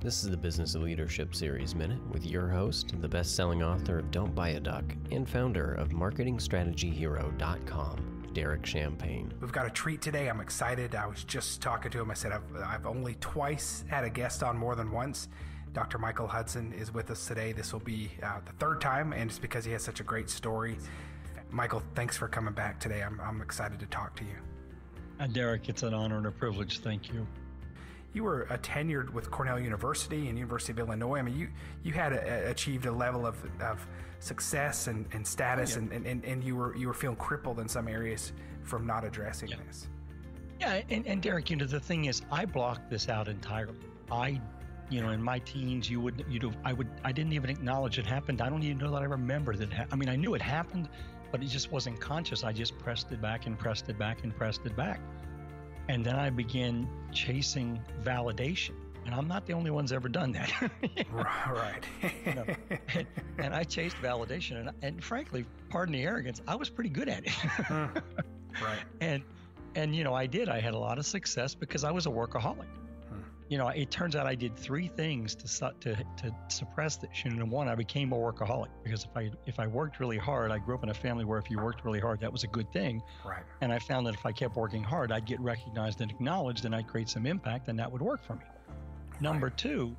This is the Business of Leadership Series Minute with your host, the best-selling author of Don't Buy a Duck and founder of MarketingStrategyHero.com, Derek Champagne. We've got a treat today. I'm excited. I was just talking to him. I said I've only twice had a guest on more than once. Dr. Michael Hudson is with us today. This will be the third time, and it's because he has such a great story. Michael, thanks for coming back today. I'm excited to talk to you. Derek, it's an honor and a privilege. Thank you. You were tenured with Cornell University and University of Illinois. I mean, you had achieved a level of success and status, and you were feeling crippled in some areas from not addressing this. Yeah, and Derek, the thing is, I blocked this out entirely. In my teens, I didn't even acknowledge it happened. I don't even know that I remember that. I knew it happened, but it just wasn't conscious. I just pressed it back and pressed it back and pressed it back. And then I began chasing validation. And I'm not the only one's ever done that. Right. And I chased validation. And frankly, pardon the arrogance, I was pretty good at it. Right. And I did. I had a lot of success because I was a workaholic. It turns out I did three things to suppress this. And one, I became a workaholic because if I worked really hard, I grew up in a family where if you worked really hard, that was a good thing. Right. And I found that if I kept working hard, I'd get recognized and acknowledged, and I'd create some impact, and that would work for me. Right. Number two,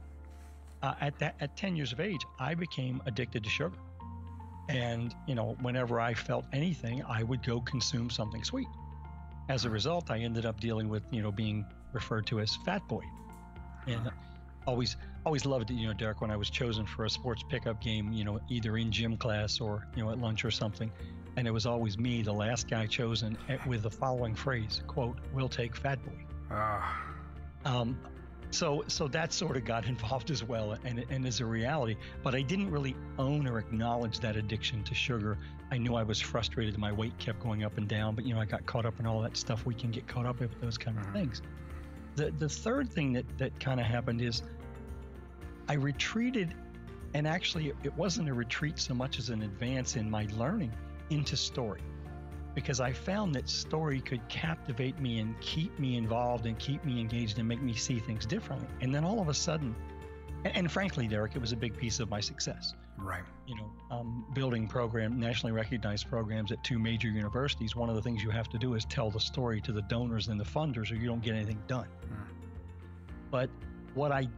at 10 years of age, I became addicted to sugar. And whenever I felt anything, I would go consume something sweet. As a result, I ended up dealing with being referred to as fat boy. And always loved it, Derek, when I was chosen for a sports pickup game, either in gym class or, at lunch or something. And it was always me, the last guy chosen, with the following phrase, quote, "We'll take fat boy." So that sort of got involved as well and is a reality. But I didn't really own or acknowledge that addiction to sugar. I knew I was frustrated and my weight kept going up and down, but I got caught up in all that stuff. We can get caught up with those kind of things. The third thing that kind of happened is I retreated, and actually it wasn't a retreat so much as an advance in my learning into story, because I found that story could captivate me and keep me involved and keep me engaged and make me see things differently. And then all of a sudden, and frankly, Derek, it was a big piece of my success. Right. Building nationally recognized programs at two major universities. One of the things you have to do is tell the story to the donors and the funders, or you don't get anything done. But what I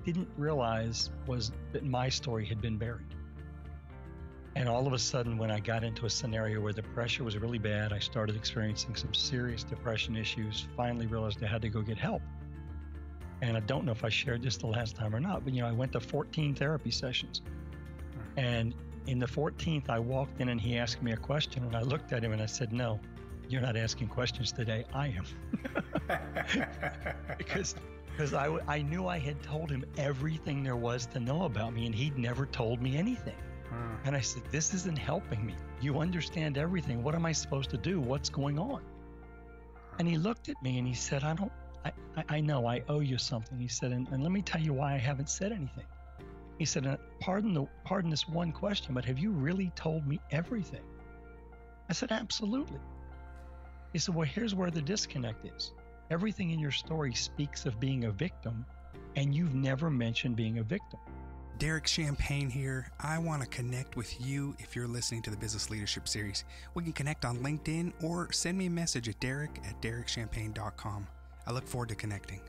didn't realize was that my story had been buried. And all of a sudden, when I got into a scenario where the pressure was really bad, I started experiencing some serious depression issues, finally realized I had to go get help. And I don't know if I shared this the last time or not, but I went to 14 therapy sessions. And in the 14th, I walked in and he asked me a question, and I looked at him and I said, "No, you're not asking questions today. I am." because I knew I had told him everything there was to know about me, and he'd never told me anything. And I said, "This isn't helping me. You understand everything. What am I supposed to do? What's going on?" And he looked at me and he said, I know I owe you something. He said, and let me tell you why I haven't said anything. He said, pardon this one question, but have you really told me everything? I said, absolutely. He said, well, here's where the disconnect is. Everything in your story speaks of being a victim, and you've never mentioned being a victim. Derek Champagne here. I want to connect with you if you're listening to the Business Leadership Series. We can connect on LinkedIn or send me a message at derek@derekchampagne.com. I look forward to connecting.